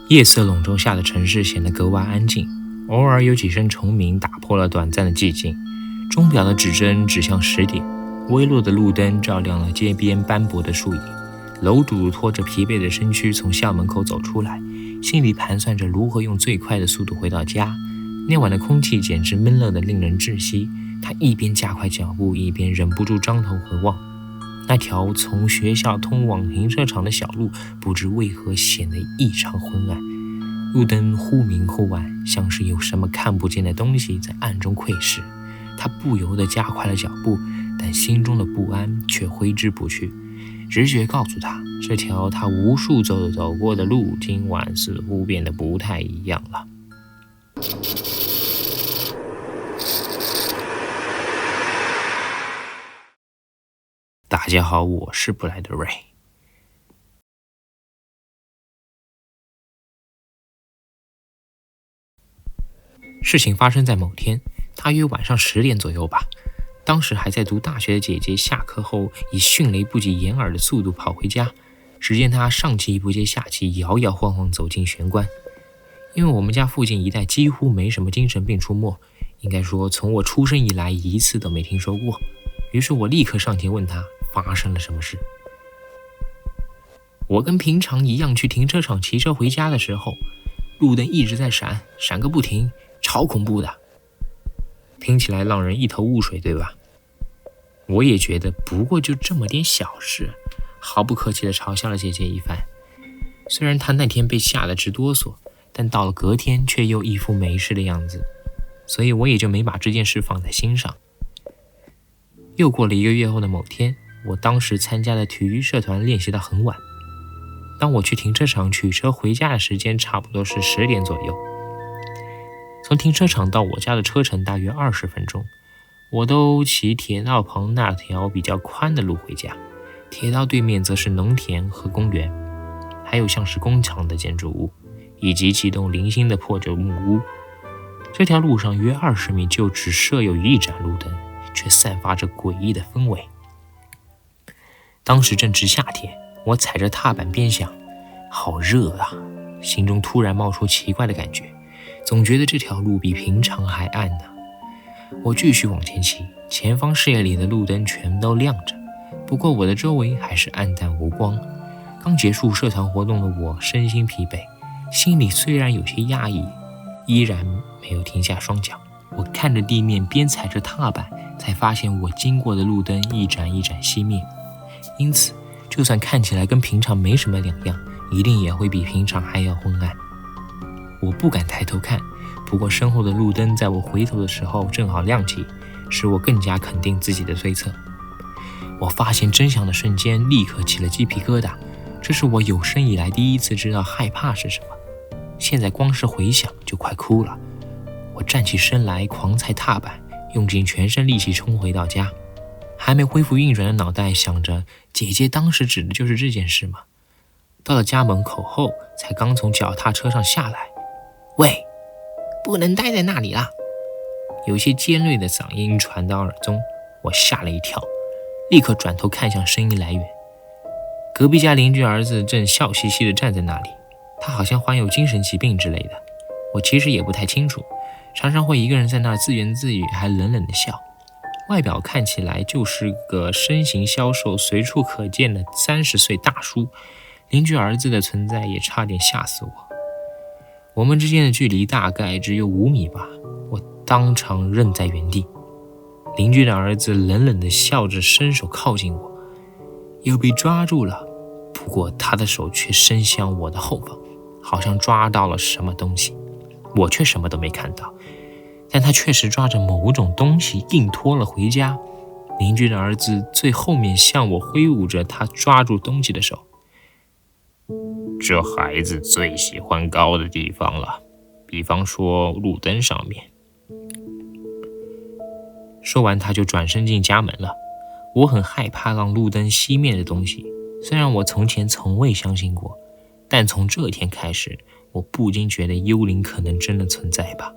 夜色笼罩下的城市显得格外安静，偶尔有几声虫鸣打破了短暂的寂静。钟表的指针指向10点，微弱的路灯照亮了街边斑驳的树影。楼主拖着疲惫的身躯从校门口走出来，心里盘算着如何用最快的速度回到家。那晚的空气简直闷热的令人窒息，他一边加快脚步，一边忍不住张头回望。那条从学校通往停车场的小路不知为何显得异常昏暗，路灯忽明忽暗，像是有什么看不见的东西在暗中窥视。他不由得加快了脚步，但心中的不安却挥之不去。直觉告诉他，这条他无数走过的路今晚似乎变得不太一样了。大家好，我是布莱德瑞。事情发生在某天，大约晚上10点左右吧。当时还在读大学的姐姐下课后以迅雷不及掩耳的速度跑回家，只见她上气不接下气，摇摇晃晃走进玄关。因为我们家附近一带几乎没什么精神病出没，应该说从我出生以来一次都没听说过。于是我立刻上前问她发生了什么事。我跟平常一样去停车场骑车回家的时候，路灯一直在闪个不停，超恐怖的。听起来让人一头雾水，对吧？我也觉得，不过就这么点小事，毫不客气地嘲笑了姐姐一番。虽然她那天被吓得直哆嗦，但到了隔天却又一副没事的样子，所以我也就没把这件事放在心上。又过了1个月后的某天，我当时参加的体育社团练习到很晚。当我去停车场取车回家的时间差不多是10点左右。从停车场到我家的车程大约20分钟，我都骑铁道旁那条比较宽的路回家。铁道对面则是农田和公园，还有像是工厂的建筑物，以及几栋零星的破旧木屋。这条路上约20米就只设有1盏路灯，却散发着诡异的氛围。当时正值夏天，我踩着踏板边想，好热啊，心中突然冒出奇怪的感觉，总觉得这条路比平常还暗呢。我继续往前骑，前方视野里的路灯全都亮着，不过我的周围还是暗淡无光。刚结束社团活动的我身心疲惫，心里虽然有些压抑，依然没有停下双脚。我看着地面，边踩着踏板，才发现我经过的路灯一盏一盏熄灭，因此就算看起来跟平常没什么两样，一定也会比平常还要昏暗。我不敢抬头看，不过身后的路灯在我回头的时候正好亮起，使我更加肯定自己的推测。我发现真相的瞬间，立刻起了鸡皮疙瘩，这是我有生以来第一次知道害怕是什么。现在光是回想就快哭了。我站起身来，狂踩踏板，用尽全身力气冲回到家。还没恢复运转的脑袋想着，姐姐当时指的就是这件事吗？到了家门口后，才刚从脚踏车上下来。喂，不能待在那里啦！有些尖锐的嗓音传到耳中，我吓了一跳，立刻转头看向声音来源。隔壁家邻居儿子正笑嘻嘻地站在那里，他好像患有精神疾病之类的，我其实也不太清楚，常常会一个人在那儿自言自语，还冷冷地笑。外表看起来就是个身形消瘦、随处可见的30岁大叔，邻居儿子的存在也差点吓死我。我们之间的距离大概只有5米吧，我当场愣在原地。邻居的儿子冷冷地笑着伸手靠近我，又被抓住了，不过他的手却伸向我的后方，好像抓到了什么东西。我却什么都没看到，但他确实抓着某种东西硬拖了回家。邻居的儿子最后面向我挥舞着他抓住东西的手。这孩子最喜欢高的地方了，比方说路灯上面。说完他就转身进家门了。我很害怕让路灯熄灭的东西，虽然我从前从未相信过，但从这天开始，我不禁觉得幽灵可能真的存在吧。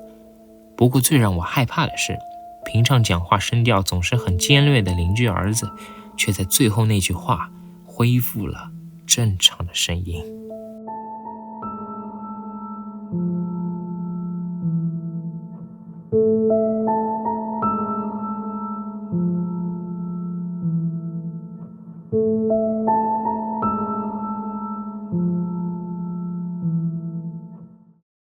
不过最让我害怕的是，平常讲话声调总是很尖锐的邻居儿子，却在最后那句话恢复了正常的声音。